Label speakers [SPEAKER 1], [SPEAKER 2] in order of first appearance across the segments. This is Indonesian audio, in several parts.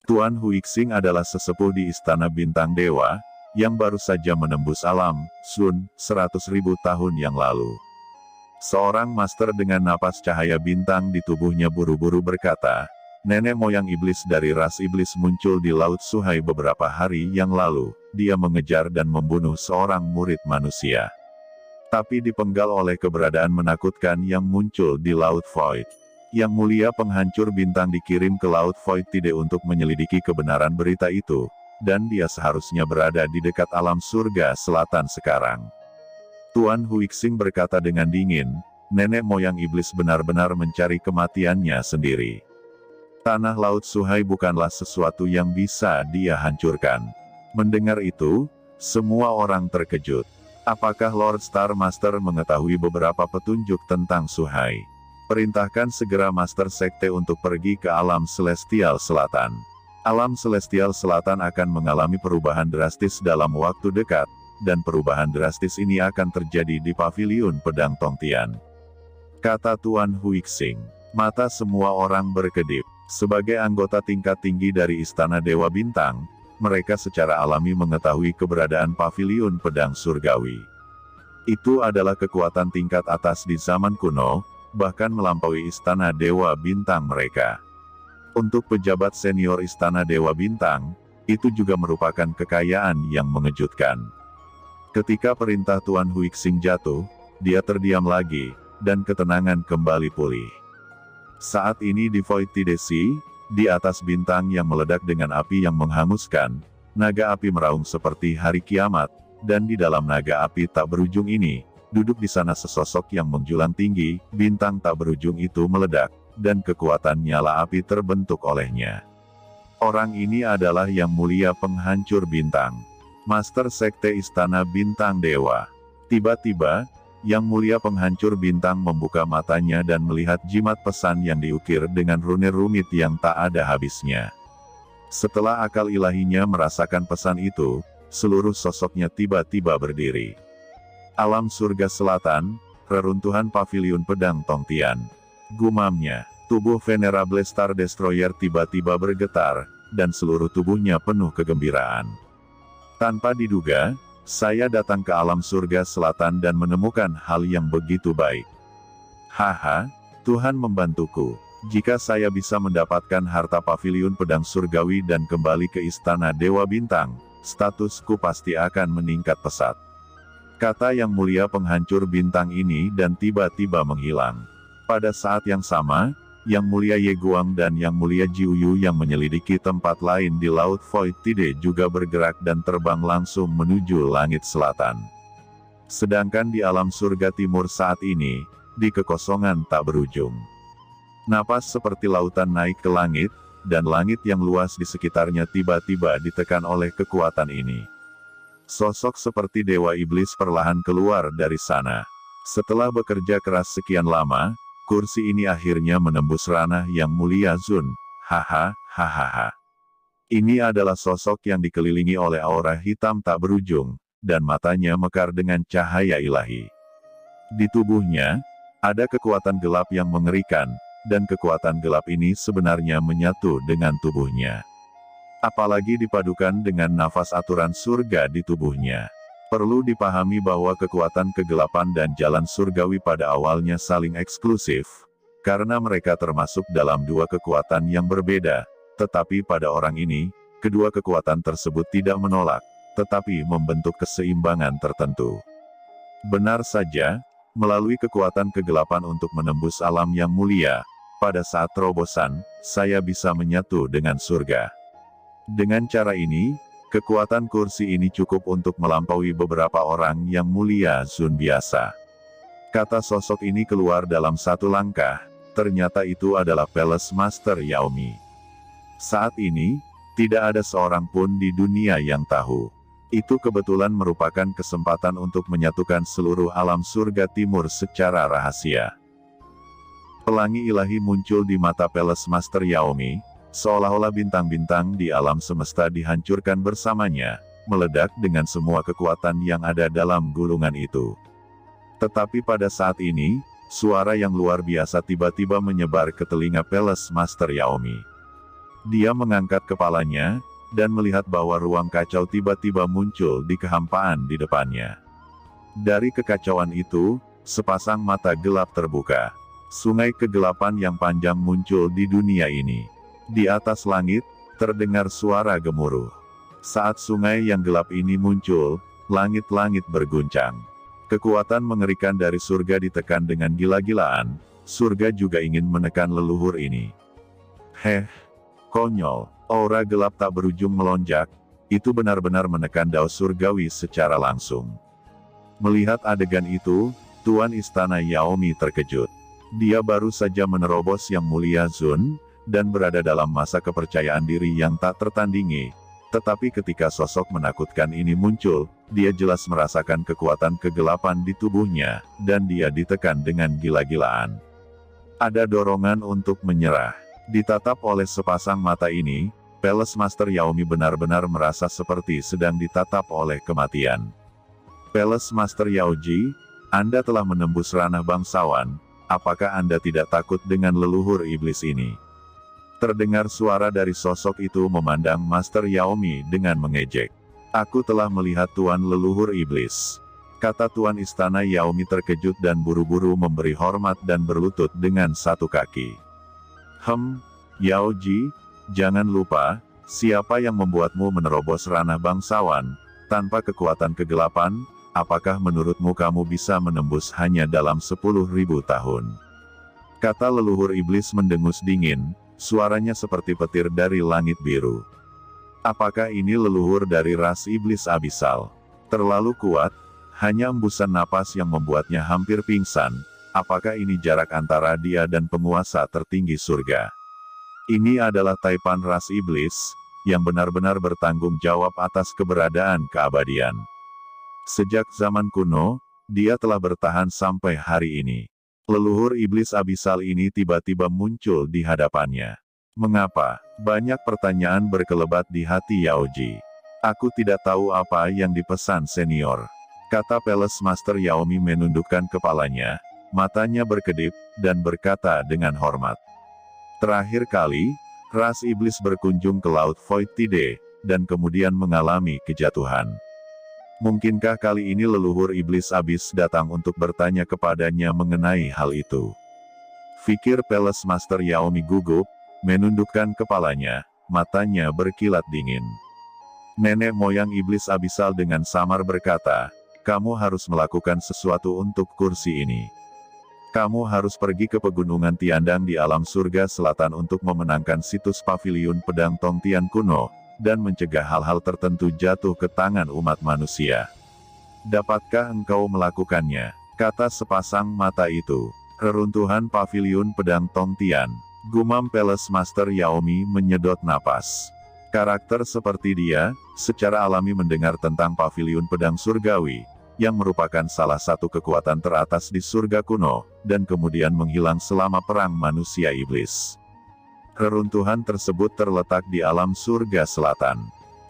[SPEAKER 1] Tuan Huixing adalah sesepuh di Istana Bintang Dewa, yang baru saja menembus alam Sun 100.000 tahun yang lalu. Seorang master dengan napas cahaya bintang di tubuhnya buru-buru berkata, nenek moyang iblis dari ras iblis muncul di Laut Suhai beberapa hari yang lalu. Dia mengejar dan membunuh seorang murid manusia. Tapi dipenggal oleh keberadaan menakutkan yang muncul di Laut Void. Yang mulia penghancur bintang dikirim ke Laut Void Tide untuk menyelidiki kebenaran berita itu, dan dia seharusnya berada di dekat alam surga selatan sekarang. Tuan Huixing berkata dengan dingin, nenek moyang iblis benar-benar mencari kematiannya sendiri. Tanah Laut Suhai bukanlah sesuatu yang bisa dia hancurkan. Mendengar itu, semua orang terkejut. Apakah Lord Star Master mengetahui beberapa petunjuk tentang Suhai? Perintahkan segera Master Sekte untuk pergi ke alam Celestial Selatan. Alam Celestial Selatan akan mengalami perubahan drastis dalam waktu dekat, dan perubahan drastis ini akan terjadi di Paviliun Pedang Tongtian. Kata Tuan Huixing. Mata semua orang berkedip. Sebagai anggota tingkat tinggi dari Istana Dewa Bintang, mereka secara alami mengetahui keberadaan Paviliun Pedang Surgawi. Itu adalah kekuatan tingkat atas di zaman kuno, bahkan melampaui Istana Dewa Bintang mereka. Untuk pejabat senior Istana Dewa Bintang, itu juga merupakan kekayaan yang mengejutkan. Ketika perintah Tuan Huixing jatuh, dia terdiam lagi, dan ketenangan kembali pulih. Saat ini di Void Tide Sea, di atas bintang yang meledak dengan api yang menghanguskan, naga api meraung seperti hari kiamat, dan di dalam naga api tak berujung ini, duduk di sana sesosok yang menjulang tinggi, bintang tak berujung itu meledak, dan kekuatan nyala api terbentuk olehnya. Orang ini adalah Yang Mulia Penghancur Bintang, Master Sekte Istana Bintang Dewa. Tiba-tiba, Yang Mulia Penghancur Bintang membuka matanya dan melihat jimat pesan yang diukir dengan rune rumit yang tak ada habisnya. Setelah akal ilahinya merasakan pesan itu, seluruh sosoknya tiba-tiba berdiri. Alam surga selatan, reruntuhan Paviliun Pedang Tongtian. Gumamnya, tubuh Venerable Star Destroyer tiba-tiba bergetar, dan seluruh tubuhnya penuh kegembiraan. Tanpa diduga, saya datang ke alam surga selatan dan menemukan hal yang begitu baik. Haha, Tuhan membantuku. Jika saya bisa mendapatkan harta Paviliun Pedang Surgawi dan kembali ke Istana Dewa Bintang, statusku pasti akan meningkat pesat. Kata Yang Mulia Penghancur Bintang ini dan tiba-tiba menghilang. Pada saat yang sama, Yang Mulia Ye Guang dan Yang Mulia Jiuyu yang menyelidiki tempat lain di Laut Void Tide juga bergerak dan terbang langsung menuju langit selatan. Sedangkan di alam surga timur saat ini, di kekosongan tak berujung. Napas seperti lautan naik ke langit, dan langit yang luas di sekitarnya tiba-tiba ditekan oleh kekuatan ini. Sosok seperti Dewa Iblis perlahan keluar dari sana. Setelah bekerja keras sekian lama, kursi ini akhirnya menembus ranah Yang Mulia Zun. Haha, hahaha. Ini adalah sosok yang dikelilingi oleh aura hitam tak berujung, dan matanya mekar dengan cahaya ilahi. Di tubuhnya, ada kekuatan gelap yang mengerikan, dan kekuatan gelap ini sebenarnya menyatu dengan tubuhnya. Apalagi dipadukan dengan nafas aturan surga di tubuhnya. Perlu dipahami bahwa kekuatan kegelapan dan jalan surgawi pada awalnya saling eksklusif, karena mereka termasuk dalam dua kekuatan yang berbeda, tetapi pada orang ini, kedua kekuatan tersebut tidak menolak, tetapi membentuk keseimbangan tertentu. Benar saja, melalui kekuatan kegelapan untuk menembus alam yang mulia, pada saat terobosan, saya bisa menyatu dengan surga. Dengan cara ini, kekuatan kursi ini cukup untuk melampaui beberapa orang yang mulia Zun biasa. Kata sosok ini keluar dalam satu langkah, ternyata itu adalah Palace Master Yaomi. Saat ini, tidak ada seorang pun di dunia yang tahu. Itu kebetulan merupakan kesempatan untuk menyatukan seluruh alam surga timur secara rahasia. Pelangi ilahi muncul di mata Palace Master Yaomi, seolah-olah bintang-bintang di alam semesta dihancurkan bersamanya, meledak dengan semua kekuatan yang ada dalam gulungan itu. Tetapi pada saat ini, suara yang luar biasa tiba-tiba menyebar ke telinga Palace Master Yaomi. Dia mengangkat kepalanya, dan melihat bahwa ruang kacau tiba-tiba muncul di kehampaan di depannya. Dari kekacauan itu, sepasang mata gelap terbuka. Sungai kegelapan yang panjang muncul di dunia ini. Di atas langit, terdengar suara gemuruh. Saat sungai yang gelap ini muncul, langit-langit berguncang. Kekuatan mengerikan dari surga ditekan dengan gila-gilaan, surga juga ingin menekan leluhur ini. Konyol, aura gelap tak berujung melonjak, itu benar-benar menekan dao surgawi secara langsung. Melihat adegan itu, Tuan Istana Yaomi terkejut. Dia baru saja menerobos Yang Mulia Zun, dan berada dalam masa kepercayaan diri yang tak tertandingi. Tetapi ketika sosok menakutkan ini muncul, dia jelas merasakan kekuatan kegelapan di tubuhnya, dan dia ditekan dengan gila-gilaan. Ada dorongan untuk menyerah. Ditatap oleh sepasang mata ini, Palace Master Yaomi benar-benar merasa seperti sedang ditatap oleh kematian. Palace Master Yaoji, Anda telah menembus ranah bangsawan, apakah Anda tidak takut dengan leluhur iblis ini? Terdengar suara dari sosok itu memandang Master Yaomi dengan mengejek. Aku telah melihat Tuan leluhur iblis. Kata Tuan Istana Yaomi terkejut dan buru-buru memberi hormat dan berlutut dengan satu kaki. Yaoji, jangan lupa, siapa yang membuatmu menerobos ranah bangsawan, tanpa kekuatan kegelapan, apakah menurutmu kamu bisa menembus hanya dalam 10.000 tahun? Kata leluhur iblis mendengus dingin, suaranya seperti petir dari langit biru. Apakah ini leluhur dari ras iblis abisal? Terlalu kuat, hanya embusan napas yang membuatnya hampir pingsan. Apakah ini jarak antara dia dan penguasa tertinggi surga? Ini adalah taipan ras iblis, yang benar-benar bertanggung jawab atas keberadaan keabadian. Sejak zaman kuno, dia telah bertahan sampai hari ini. Leluhur iblis abisal ini tiba-tiba muncul di hadapannya. Mengapa? Banyak pertanyaan berkelebat di hati Yaoji. Aku tidak tahu apa yang dipesan senior. Kata Palace Master Yaomi menundukkan kepalanya, matanya berkedip, dan berkata dengan hormat. Terakhir kali, ras iblis berkunjung ke Laut Void Tide, dan kemudian mengalami kejatuhan. Mungkinkah kali ini leluhur iblis abis datang untuk bertanya kepadanya mengenai hal itu? Fikir Palace Master Yaomi gugup, menundukkan kepalanya, matanya berkilat dingin. Nenek moyang iblis abisal dengan samar berkata, kamu harus melakukan sesuatu untuk kursi ini. Kamu harus pergi ke pegunungan Tiandang di alam surga selatan untuk memenangkan situs paviliun pedang Tongtian kuno, dan mencegah hal-hal tertentu jatuh ke tangan umat manusia. Dapatkah engkau melakukannya? Kata sepasang mata itu. Reruntuhan paviliun pedang Tongtian. Gumam Palace Master Yaomi menyedot napas. Karakter seperti dia, secara alami mendengar tentang paviliun pedang surgawi, yang merupakan salah satu kekuatan teratas di surga kuno, dan kemudian menghilang selama perang manusia iblis. Reruntuhan tersebut terletak di alam surga selatan.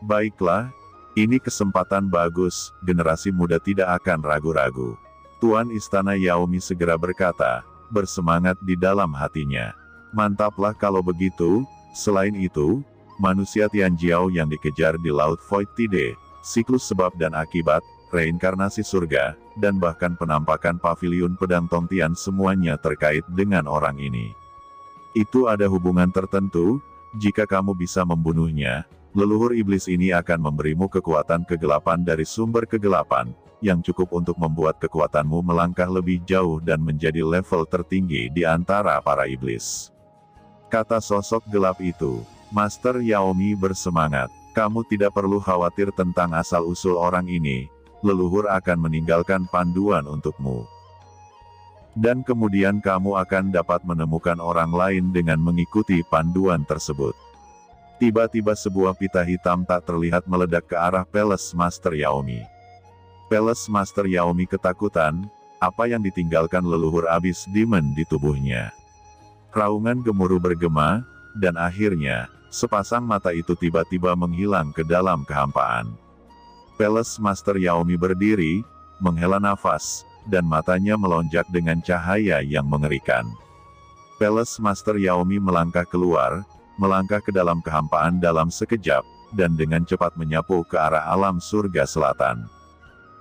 [SPEAKER 1] Baiklah, ini kesempatan bagus, generasi muda tidak akan ragu-ragu. Tuan Istana Yaomi segera berkata, bersemangat di dalam hatinya. Mantaplah kalau begitu, selain itu, manusia Tianjiao yang dikejar di Laut Void Tide, siklus sebab dan akibat, reinkarnasi surga, dan bahkan penampakan paviliun pedang Tongtian semuanya terkait dengan orang ini. Itu ada hubungan tertentu, jika kamu bisa membunuhnya, leluhur iblis ini akan memberimu kekuatan kegelapan dari sumber kegelapan, yang cukup untuk membuat kekuatanmu melangkah lebih jauh dan menjadi level tertinggi di antara para iblis. Kata sosok gelap itu. Master Yaomi bersemangat, kamu tidak perlu khawatir tentang asal-usul orang ini, leluhur akan meninggalkan panduan untukmu. Dan kemudian kamu akan dapat menemukan orang lain dengan mengikuti panduan tersebut. Tiba-tiba sebuah pita hitam tak terlihat meledak ke arah Palace Master Yaomi. Palace Master Yaomi ketakutan, apa yang ditinggalkan leluhur abis demon di tubuhnya. Raungan gemuruh bergema, dan akhirnya, sepasang mata itu tiba-tiba menghilang ke dalam kehampaan. Palace Master Yaomi berdiri, menghela nafas, dan matanya melonjak dengan cahaya yang mengerikan. Palace Master Yaomi melangkah keluar, melangkah ke dalam kehampaan dalam sekejap, dan dengan cepat menyapu ke arah alam surga selatan.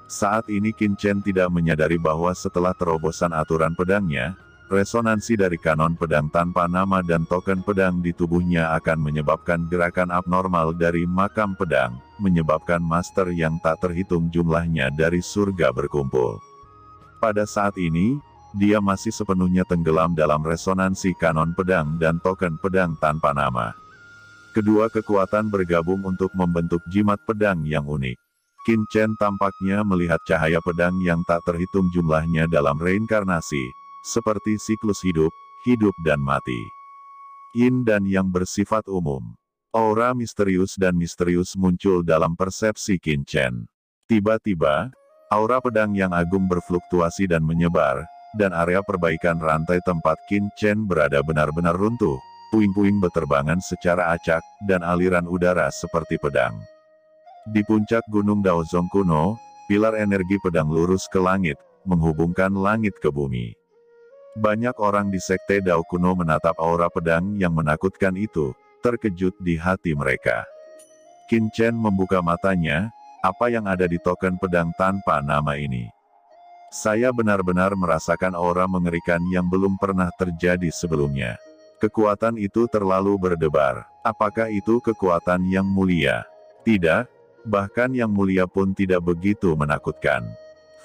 [SPEAKER 1] Saat ini Qin Chen tidak menyadari bahwa setelah terobosan aturan pedangnya, resonansi dari kanon pedang tanpa nama dan token pedang di tubuhnya akan menyebabkan gerakan abnormal dari makam pedang, menyebabkan master yang tak terhitung jumlahnya dari surga berkumpul. Pada saat ini, dia masih sepenuhnya tenggelam dalam resonansi kanon pedang dan token pedang tanpa nama. Kedua kekuatan bergabung untuk membentuk jimat pedang yang unik. Qin Chen tampaknya melihat cahaya pedang yang tak terhitung jumlahnya dalam reinkarnasi, seperti siklus hidup, hidup dan mati. Yin dan yang bersifat umum. Aura misterius dan misterius muncul dalam persepsi Qin Chen. Tiba-tiba, aura pedang yang agung berfluktuasi dan menyebar, dan area perbaikan rantai tempat Qin Chen berada benar-benar runtuh. Puing-puing beterbangan secara acak, dan aliran udara seperti pedang. Di puncak Gunung Daozong kuno, pilar energi pedang lurus ke langit, menghubungkan langit ke bumi. Banyak orang di Sekte Dao kuno menatap aura pedang yang menakutkan itu, terkejut di hati mereka. Qin Chen membuka matanya, apa yang ada di token pedang tanpa nama ini? Saya benar-benar merasakan aura mengerikan yang belum pernah terjadi sebelumnya. Kekuatan itu terlalu berdebar. Apakah itu kekuatan yang mulia? Tidak, bahkan yang mulia pun tidak begitu menakutkan.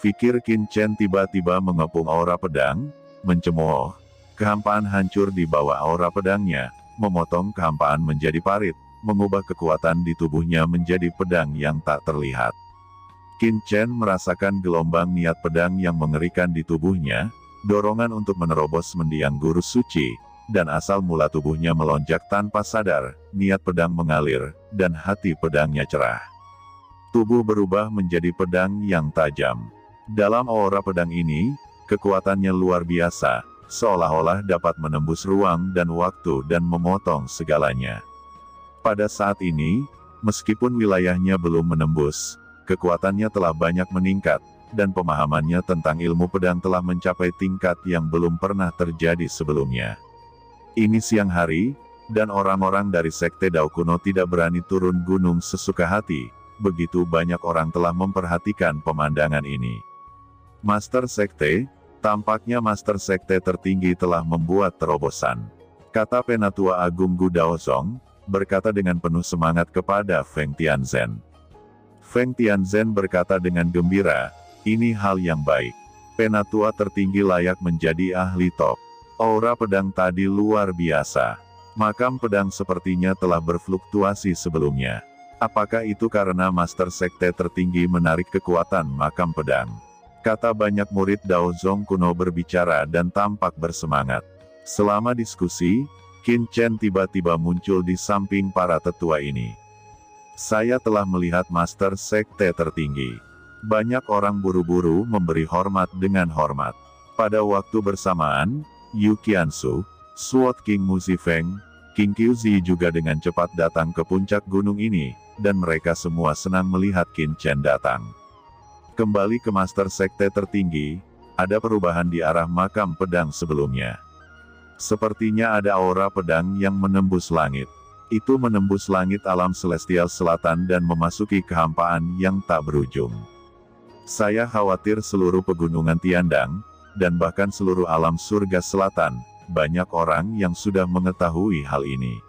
[SPEAKER 1] Fikir Qin Chen tiba-tiba mengepung aura pedang, mencemooh. Kehampaan hancur di bawah aura pedangnya, memotong kehampaan menjadi parit, mengubah kekuatan di tubuhnya menjadi pedang yang tak terlihat. Qin Chen merasakan gelombang niat pedang yang mengerikan di tubuhnya, dorongan untuk menerobos mendiang guru suci, dan asal mula tubuhnya melonjak tanpa sadar, niat pedang mengalir, dan hati pedangnya cerah. Tubuh berubah menjadi pedang yang tajam. Dalam aura pedang ini, kekuatannya luar biasa, seolah-olah dapat menembus ruang dan waktu dan memotong segalanya. Pada saat ini, meskipun wilayahnya belum menembus, kekuatannya telah banyak meningkat, dan pemahamannya tentang ilmu pedang telah mencapai tingkat yang belum pernah terjadi sebelumnya. Ini siang hari, dan orang-orang dari Sekte Dao kuno tidak berani turun gunung sesuka hati, begitu banyak orang telah memperhatikan pemandangan ini. Master Sekte, tampaknya Master Sekte tertinggi telah membuat terobosan, kata Penatua Agung Gu Daozong, berkata dengan penuh semangat kepada Feng Tianzhen. Feng Tianzhen berkata dengan gembira, ini hal yang baik. Penatua tertinggi layak menjadi ahli top. Aura pedang tadi luar biasa. Makam pedang sepertinya telah berfluktuasi sebelumnya. Apakah itu karena Master Sekte tertinggi menarik kekuatan makam pedang? Kata banyak murid Daozong kuno berbicara dan tampak bersemangat. Selama diskusi, Qin Chen tiba-tiba muncul di samping para tetua ini. Saya telah melihat Master Sekte tertinggi. Banyak orang buru-buru memberi hormat dengan hormat. Pada waktu bersamaan, Yu Qiansu, Sword King Mu Zifeng, King Qiuzi juga dengan cepat datang ke puncak gunung ini, dan mereka semua senang melihat Qin Chen datang. Kembali ke Master Sekte tertinggi, ada perubahan di arah makam pedang sebelumnya. Sepertinya ada aura pedang yang menembus langit. Itu menembus langit alam celestial selatan dan memasuki kehampaan yang tak berujung. Saya khawatir seluruh pegunungan Tiandang, dan bahkan seluruh alam surga selatan, banyak orang yang sudah mengetahui hal ini.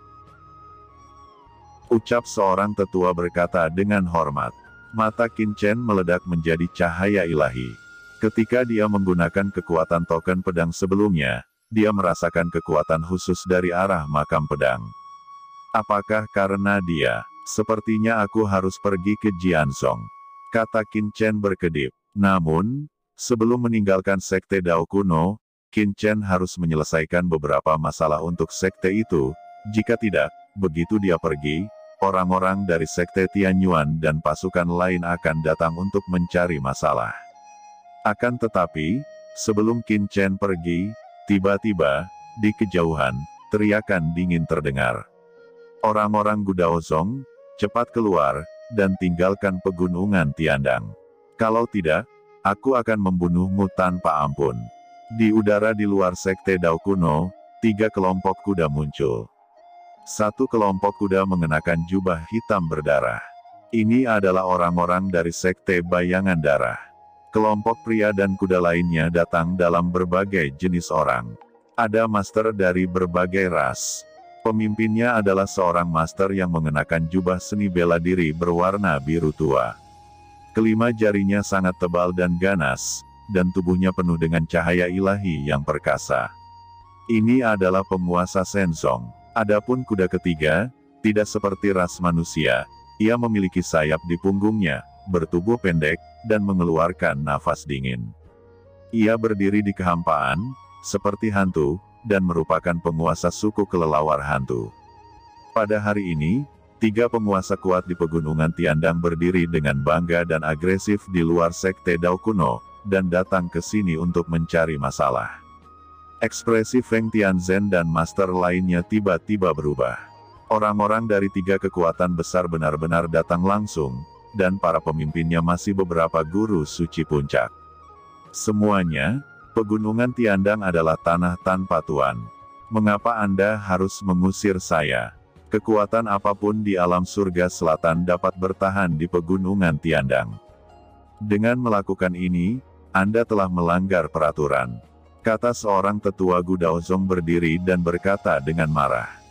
[SPEAKER 1] Ucap seorang tetua berkata dengan hormat. Mata Qin Chen meledak menjadi cahaya ilahi. Ketika dia menggunakan kekuatan token pedang sebelumnya, dia merasakan kekuatan khusus dari arah makam pedang. Apakah karena dia? Sepertinya aku harus pergi ke Jianzhong, kata Qin Chen berkedip. Namun, sebelum meninggalkan Sekte Dao kuno, Qin Chen harus menyelesaikan beberapa masalah untuk sekte itu. Jika tidak, begitu dia pergi, orang-orang dari Sekte Tianyuan dan pasukan lain akan datang untuk mencari masalah. Akan tetapi, sebelum Qin Chen pergi, tiba-tiba, di kejauhan, teriakan dingin terdengar. Orang-orang Gu Daozong, cepat keluar, dan tinggalkan pegunungan Tiandang. Kalau tidak, aku akan membunuhmu tanpa ampun. Di udara di luar Sekte Dao kuno, 3 kelompok kuda muncul. Satu kelompok kuda mengenakan jubah hitam berdarah. Ini adalah orang-orang dari sekte Bayangan Darah. Kelompok pria dan kuda lainnya datang dalam berbagai jenis orang. Ada master dari berbagai ras. Pemimpinnya adalah seorang master yang mengenakan jubah seni bela diri berwarna biru tua. Kelima jarinya sangat tebal dan ganas, dan tubuhnya penuh dengan cahaya ilahi yang perkasa. Ini adalah penguasa Shenzong. Adapun kuda ketiga, tidak seperti ras manusia, ia memiliki sayap di punggungnya, bertubuh pendek, dan mengeluarkan nafas dingin. Ia berdiri di kehampaan, seperti hantu, dan merupakan penguasa suku kelelawar hantu. Pada hari ini, 3 penguasa kuat di pegunungan Tiandang berdiri dengan bangga dan agresif di luar sekte Dao kuno, dan datang ke sini untuk mencari masalah. Ekspresi Feng Tianzhen dan master lainnya tiba-tiba berubah. Orang-orang dari 3 kekuatan besar benar-benar datang langsung, dan para pemimpinnya masih beberapa guru suci puncak. Semuanya, pegunungan Tiandang adalah tanah tanpa tuan. Mengapa Anda harus mengusir saya? Kekuatan apapun di alam surga selatan dapat bertahan di pegunungan Tiandang. Dengan melakukan ini, Anda telah melanggar peraturan, kata seorang tetua Gudaozong berdiri dan berkata dengan marah.